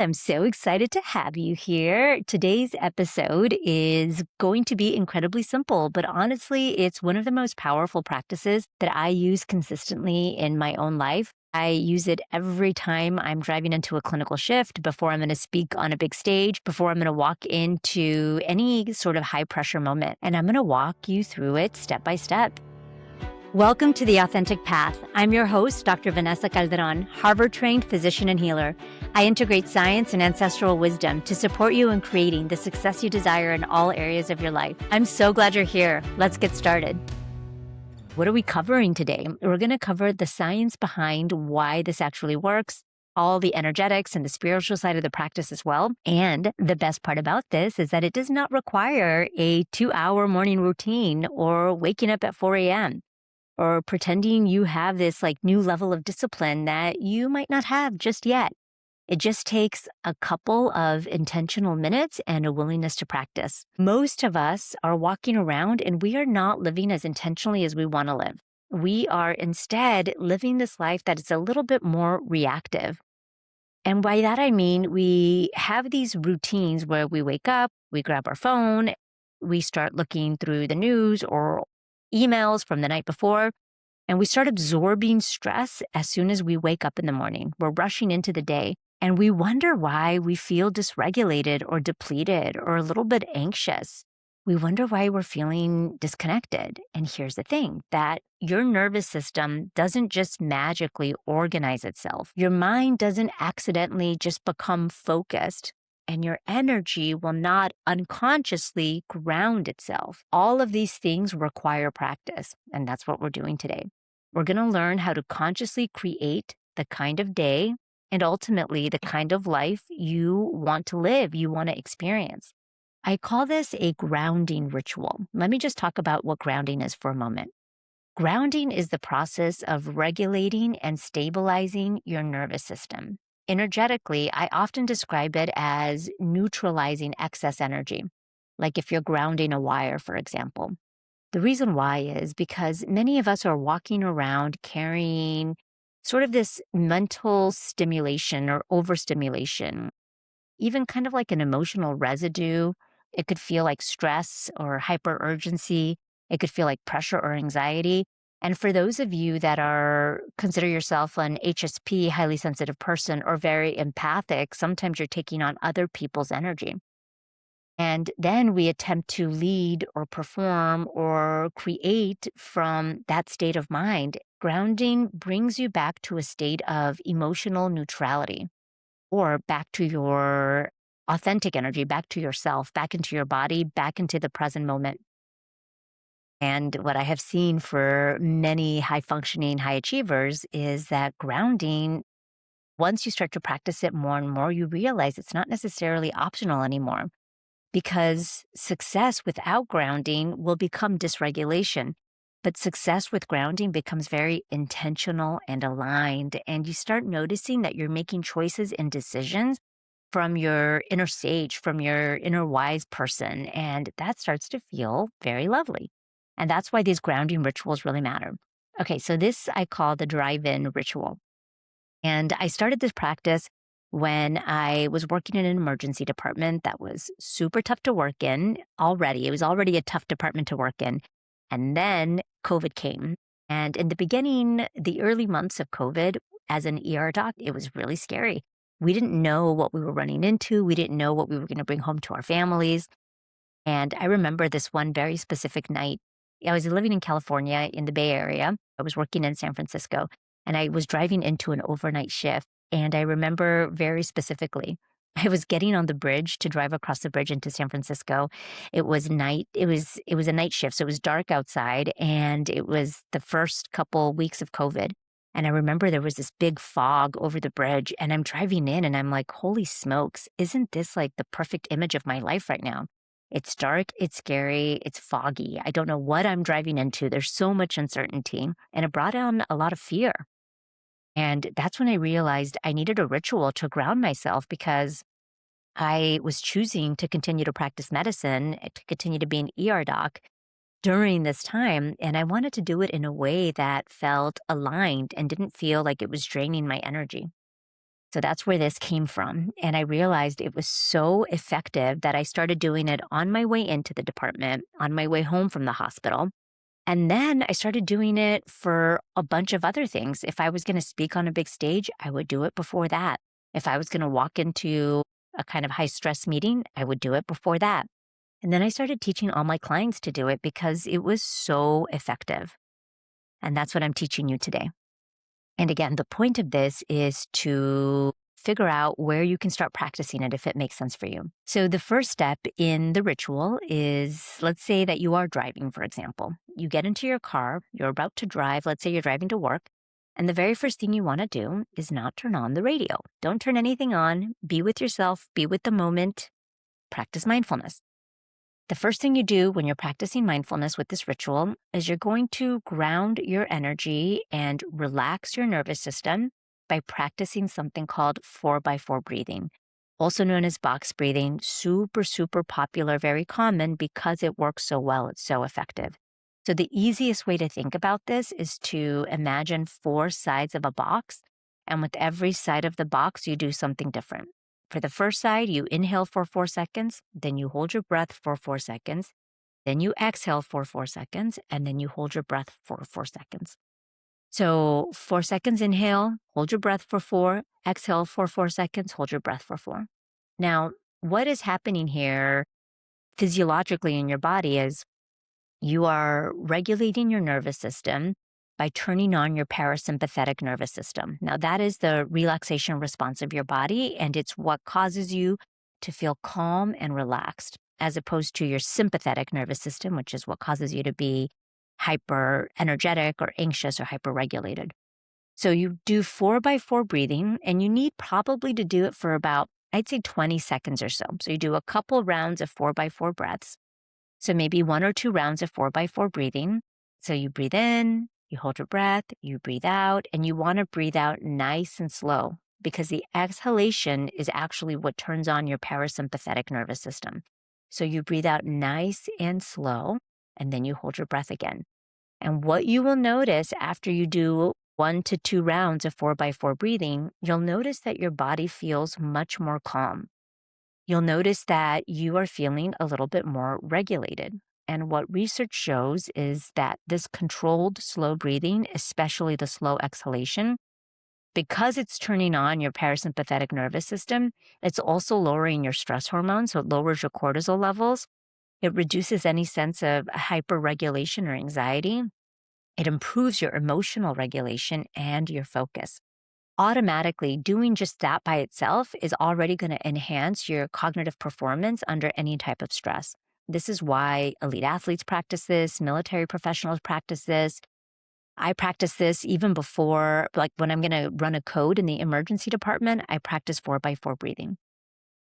I'm so excited to have you here. Today's episode is going to be incredibly simple, but honestly, it's one of the most powerful practices that I use consistently in my own life. I use it every time I'm driving into a clinical shift, before I'm going to speak on a big stage, before I'm going to walk into any sort of high pressure moment. And I'm going to walk you through it step by step. Welcome to The Authentic Path. I'm your host, Dr. Vanessa Calderón, Harvard-trained physician and healer. I integrate science and ancestral wisdom to support you in creating the success you desire in all areas of your life. I'm so glad you're here. Let's get started. What are we covering today? We're going to cover the science behind why this actually works, all the energetics and the spiritual side of the practice as well. And the best part about this is that it does not require a 2-hour morning routine or waking up at 4 a.m. or pretending you have this new level of discipline that you might not have just yet. It just takes a couple of intentional minutes and a willingness to practice. Most of us are walking around and we are not living as intentionally as we want to live. We are instead living this life that is a little bit more reactive. And by that, I mean, we have these routines where we wake up, we grab our phone, we start looking through the news or emails from the night before, and we start absorbing stress as soon as we wake up in the morning. We're rushing into the day, and we wonder why we feel dysregulated or depleted or a little bit anxious. We wonder why we're feeling disconnected. And here's the thing, that your nervous system doesn't just magically organize itself. Your mind doesn't accidentally just become focused, and your energy will not unconsciously ground itself. All of these things require practice, and that's what we're doing today. We're going to learn how to consciously create the kind of day and ultimately the kind of life you want to live, you want to experience. I call this a grounding ritual. Let me just talk about what grounding is for a moment. Grounding is the process of regulating and stabilizing your nervous system. Energetically, I often describe it as neutralizing excess energy, like if you're grounding a wire, for example. The reason why is because many of us are walking around carrying sort of this mental stimulation or overstimulation, even kind of like an emotional residue. It could feel like stress or hyperurgency. It could feel like pressure or anxiety. And for those of you that consider yourself an HSP, highly sensitive person, or very empathic, sometimes you're taking on other people's energy. And then we attempt to lead or perform or create from that state of mind. Grounding brings you back to a state of emotional neutrality, or back to your authentic energy, back to yourself, back into your body, back into the present moment. And what I have seen for many high functioning, high achievers is that grounding, once you start to practice it more and more, you realize it's not necessarily optional anymore, because success without grounding will become dysregulation. But success with grounding becomes very intentional and aligned. And you start noticing that you're making choices and decisions from your inner sage, from your inner wise person. And that starts to feel very lovely. And that's why these grounding rituals really matter. Okay, so this I call the drive-in ritual. And I started this practice when I was working in an emergency department that was super tough to work in already. It was already a tough department to work in. And then COVID came. And in the beginning, the early months of COVID, as an ER doc, it was really scary. We didn't know what we were running into. We didn't know what we were going to bring home to our families. And I remember this one very specific night. I was living in California in the Bay Area. I was working in San Francisco, and I was driving into an overnight shift. And I remember very specifically, I was getting on the bridge to drive across the bridge into San Francisco. It was night. It was a night shift, so it was dark outside, and it was the first couple weeks of COVID. And I remember there was this big fog over the bridge, and I'm driving in, and I'm like, "Holy smokes! Isn't this like the perfect image of my life right now?" It's dark, it's scary, it's foggy. I don't know what I'm driving into. There's so much uncertainty, and it brought on a lot of fear. And that's when I realized I needed a ritual to ground myself, because I was choosing to continue to practice medicine, to continue to be an ER doc during this time. And I wanted to do it in a way that felt aligned and didn't feel like it was draining my energy. So that's where this came from. And I realized it was so effective that I started doing it on my way into the department, on my way home from the hospital. And then I started doing it for a bunch of other things. If I was going to speak on a big stage, I would do it before that. If I was going to walk into a kind of high stress meeting, I would do it before that. And then I started teaching all my clients to do it because it was so effective. And that's what I'm teaching you today. And again, the point of this is to figure out where you can start practicing it if it makes sense for you. So, the first step in the ritual is, let's say that you are driving, for example. You get into your car, you're about to drive, let's say you're driving to work. And the very first thing you want to do is not turn on the radio. Don't turn anything on. Be with yourself, be with the moment, practice mindfulness. The first thing you do when you're practicing mindfulness with this ritual is you're going to ground your energy and relax your nervous system by practicing something called 4x4 breathing, also known as box breathing. Super, super popular, very common because it works so well. It's so effective. So, the easiest way to think about this is to imagine four sides of a box. And with every side of the box, you do something different. For the first side, you inhale for 4 seconds, then you hold your breath for 4 seconds, then you exhale for 4 seconds, and then you hold your breath for 4 seconds. So 4 seconds inhale, hold your breath for four, exhale for 4 seconds, hold your breath for four. Now, what is happening here physiologically in your body is you are regulating your nervous system by turning on your parasympathetic nervous system. Now, that is the relaxation response of your body, and it's what causes you to feel calm and relaxed, as opposed to your sympathetic nervous system, which is what causes you to be hyper energetic or anxious or hyper regulated. So, you do 4x4 breathing, and you need probably to do it for about, I'd say, 20 seconds or so. So, you do a couple rounds of 4x4 breaths. So maybe one or two rounds of 4x4 breathing. So you breathe in, you hold your breath, you breathe out, and you want to breathe out nice and slow because the exhalation is actually what turns on your parasympathetic nervous system. So you breathe out nice and slow, and then you hold your breath again. And what you will notice after you do 1 to 2 rounds of 4x4 breathing, you'll notice that your body feels much more calm. You'll notice that you are feeling a little bit more regulated. And what research shows is that this controlled slow breathing, especially the slow exhalation, because it's turning on your parasympathetic nervous system, it's also lowering your stress hormones. So it lowers your cortisol levels. It reduces any sense of hyperregulation or anxiety. It improves your emotional regulation and your focus. Automatically doing just that by itself is already going to enhance your cognitive performance under any type of stress. This is why elite athletes practice this, military professionals practice this. I practice this even before, like when I'm going to run a code in the emergency department, I practice 4x4 breathing.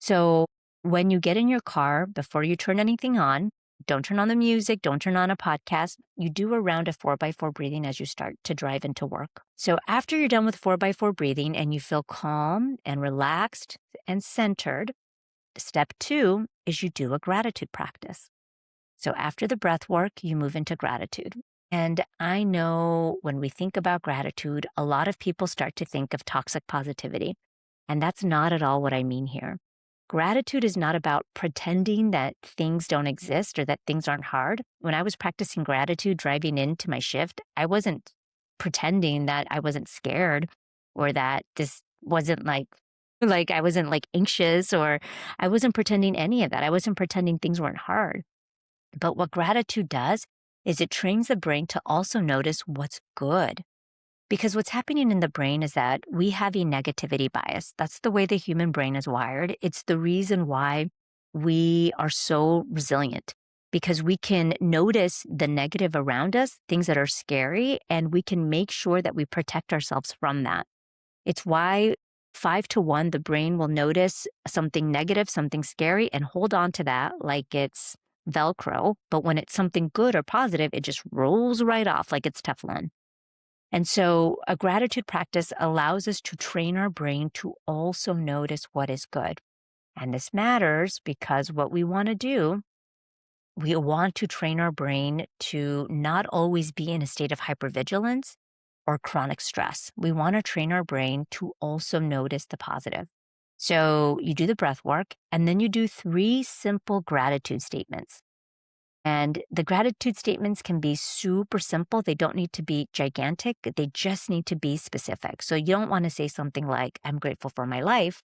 So when you get in your car, before you turn anything on, don't turn on the music, don't turn on a podcast. You do a round of 4x4 breathing as you start to drive into work. So after you're done with 4x4 breathing and you feel calm and relaxed and centered, step 2 is you do a gratitude practice. So after the breath work, you move into gratitude. And I know when we think about gratitude, a lot of people start to think of toxic positivity. And that's not at all what I mean here. Gratitude is not about pretending that things don't exist or that things aren't hard. When I was practicing gratitude driving into my shift, I wasn't pretending that I wasn't scared or that this wasn't like I wasn't like anxious, or I wasn't pretending any of that. I wasn't pretending things weren't hard. But what gratitude does is it trains the brain to also notice what's good. Because what's happening in the brain is that we have a negativity bias. That's the way the human brain is wired. It's the reason why we are so resilient, because we can notice the negative around us, things that are scary, and we can make sure that we protect ourselves from that. It's why 5 to 1, the brain will notice something negative, something scary, and hold on to that like it's Velcro. But when it's something good or positive, it just rolls right off like it's Teflon. And so a gratitude practice allows us to train our brain to also notice what is good. And this matters because what we want to do, we want to train our brain to not always be in a state of hypervigilance or chronic stress. We want to train our brain to also notice the positive. So you do the breath work and then you do 3 simple gratitude statements. And the gratitude statements can be super simple. They don't need to be gigantic. They just need to be specific. So you don't want to say something like, I'm grateful for my life.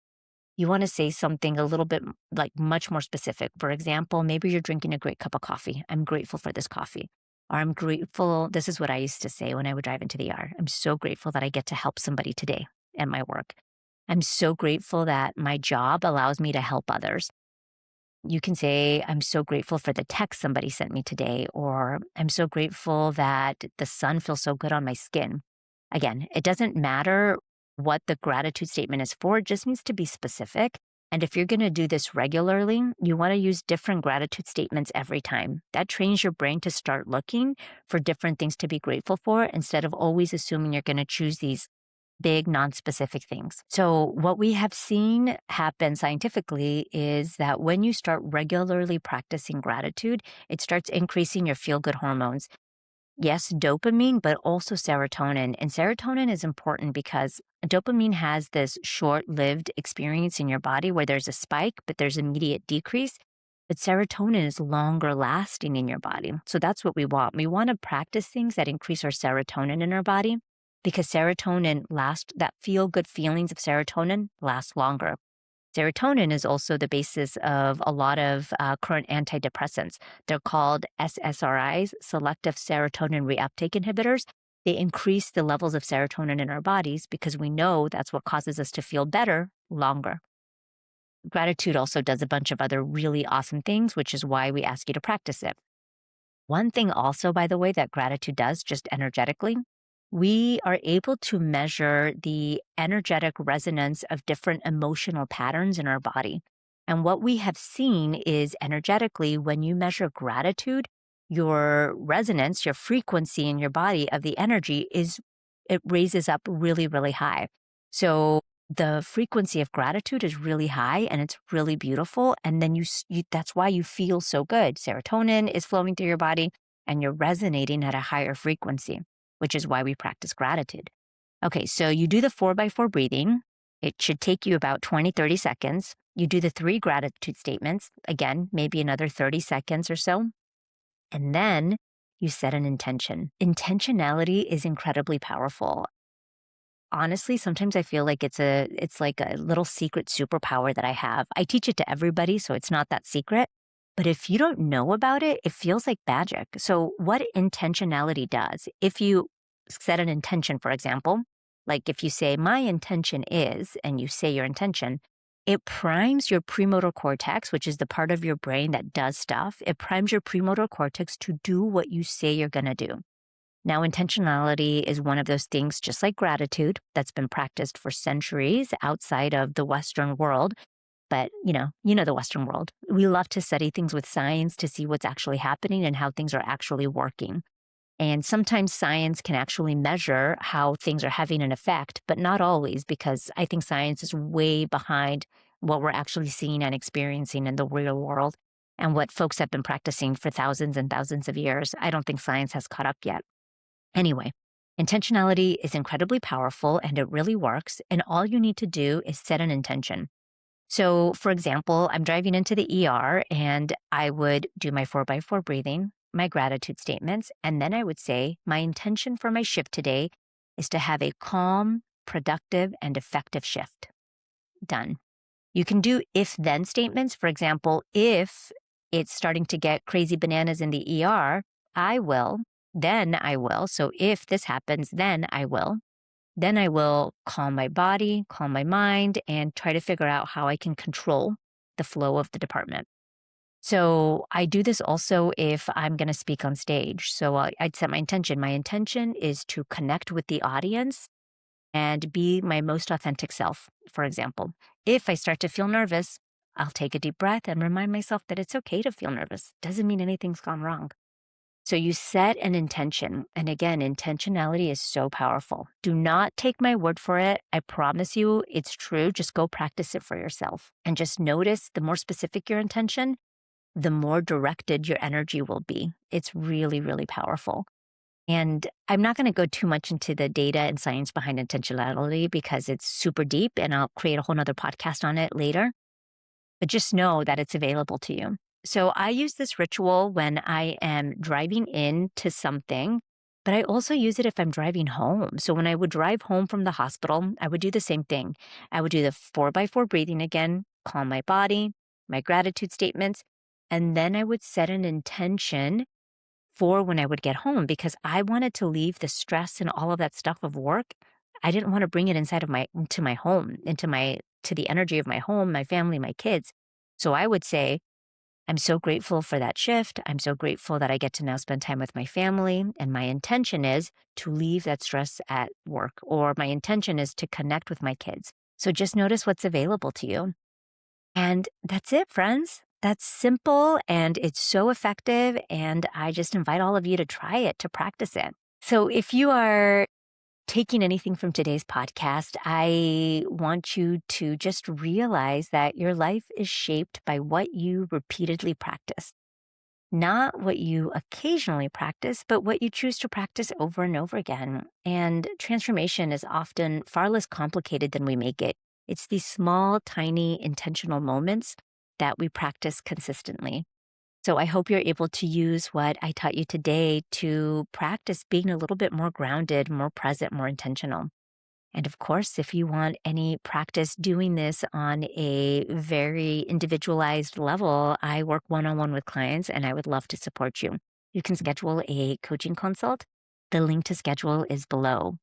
You want to say something a little bit like much more specific. For example, maybe you're drinking a great cup of coffee. I'm grateful for this coffee. Or I'm grateful. This is what I used to say when I would drive into the yard. I'm so grateful that I get to help somebody today at my work. I'm so grateful that my job allows me to help others. You can say, I'm so grateful for the text somebody sent me today, or I'm so grateful that the sun feels so good on my skin. Again, it doesn't matter what the gratitude statement is for, it just needs to be specific. And if you're going to do this regularly, you want to use different gratitude statements every time. That trains your brain to start looking for different things to be grateful for instead of always assuming you're going to choose these big, non-specific things. So what we have seen happen scientifically is that when you start regularly practicing gratitude, it starts increasing your feel-good hormones. Yes, dopamine, but also serotonin. And serotonin is important because dopamine has this short-lived experience in your body where there's a spike, but there's immediate decrease. But serotonin is longer lasting in your body. So that's what we want. We want to practice things that increase our serotonin in our body because serotonin lasts, that feel good feelings of serotonin last longer. Serotonin is also the basis of a lot of current antidepressants. They're called SSRIs, selective serotonin reuptake inhibitors. They increase the levels of serotonin in our bodies because we know that's what causes us to feel better longer. Gratitude also does a bunch of other really awesome things, which is why we ask you to practice it. One thing also, by the way, that gratitude does just energetically, we are able to measure the energetic resonance of different emotional patterns in our body. And what we have seen is energetically, when you measure gratitude, your resonance, your frequency in your body of the energy it raises up really, really high. So the frequency of gratitude is really high and it's really beautiful. And then that's why you feel so good. Serotonin is flowing through your body and you're resonating at a higher frequency, which is why we practice gratitude. Okay, so you do the 4x4 breathing. It should take you about 20, 30 seconds. You do the 3 gratitude statements, again, maybe another 30 seconds or so. And then you set an intention. Intentionality is incredibly powerful. Honestly, sometimes I feel like it's like a little secret superpower that I have. I teach it to everybody, so it's not that secret. But if you don't know about it, it feels like magic. So what intentionality does, if you set an intention, for example, like if you say, my intention is, and you say your intention, it primes your premotor cortex, which is the part of your brain that does stuff. It primes your premotor cortex to do what you say you're going to do. Now, intentionality is one of those things, just like gratitude, that's been practiced for centuries outside of the Western world. But, you know the Western world. We love to study things with science to see what's actually happening and how things are actually working. And sometimes science can actually measure how things are having an effect, but not always, because I think science is way behind what we're actually seeing and experiencing in the real world and what folks have been practicing for thousands and thousands of years. I don't think science has caught up yet. Anyway, intentionality is incredibly powerful and it really works. And all you need to do is set an intention. So, for example, I'm driving into the ER and I would do my 4x4 breathing, my gratitude statements, and then I would say, my intention for my shift today is to have a calm, productive, and effective shift. Done. You can do if then statements. For example, if it's starting to get crazy bananas in the ER, I will, then I will. So if this happens, then I will. Then I will calm my body, calm my mind, and try to figure out how I can control the flow of the department. So I do this also if I'm going to speak on stage. So I'd set my intention. My intention is to connect with the audience and be my most authentic self, for example. If I start to feel nervous, I'll take a deep breath and remind myself that it's okay to feel nervous. Doesn't mean anything's gone wrong. So you set an intention. And again, intentionality is so powerful. Do not take my word for it. I promise you it's true. Just go practice it for yourself. And just notice the more specific your intention, the more directed your energy will be. It's really, really powerful. And I'm not going to go too much into the data and science behind intentionality because it's super deep and I'll create a whole nother podcast on it later. But just know that it's available to you. So I use this ritual when I am driving into something, but I also use it if I'm driving home. So when I would drive home from the hospital, I would do the same thing. I would do the 4x4 breathing again, calm my body, my gratitude statements, and then I would set an intention for when I would get home because I wanted to leave the stress and all of that stuff of work. I didn't want to bring it inside of into my home, to the energy of my home, my family, my kids. So I would say, I'm so grateful for that shift. I'm so grateful that I get to now spend time with my family. And my intention is to leave that stress at work, or my intention is to connect with my kids. So just notice what's available to you. And that's it, friends. That's simple and it's so effective. And I just invite all of you to try it, to practice it. So if you are taking anything from today's podcast, I want you to just realize that your life is shaped by what you repeatedly practice, not what you occasionally practice, but what you choose to practice over and over again. And transformation is often far less complicated than we make it. It's these small, tiny, intentional moments that we practice consistently. So I hope you're able to use what I taught you today to practice being a little bit more grounded, more present, more intentional. And of course, if you want any practice doing this on a very individualized level, I work one-on-one with clients and I would love to support you. You can schedule a coaching consult. The link to schedule is below.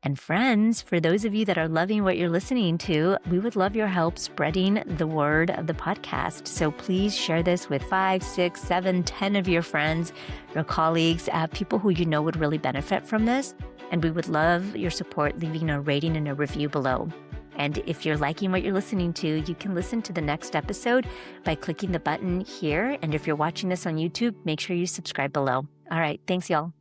And friends, for those of you that are loving what you're listening to, we would love your help spreading the word of the podcast. So please share this with 5, 6, 7, 10 of your friends, your colleagues, people who you know would really benefit from this. And we would love your support leaving a rating and a review below. And if you're liking what you're listening to, you can listen to the next episode by clicking the button here. And if you're watching this on YouTube, make sure you subscribe below. All right. Thanks, y'all.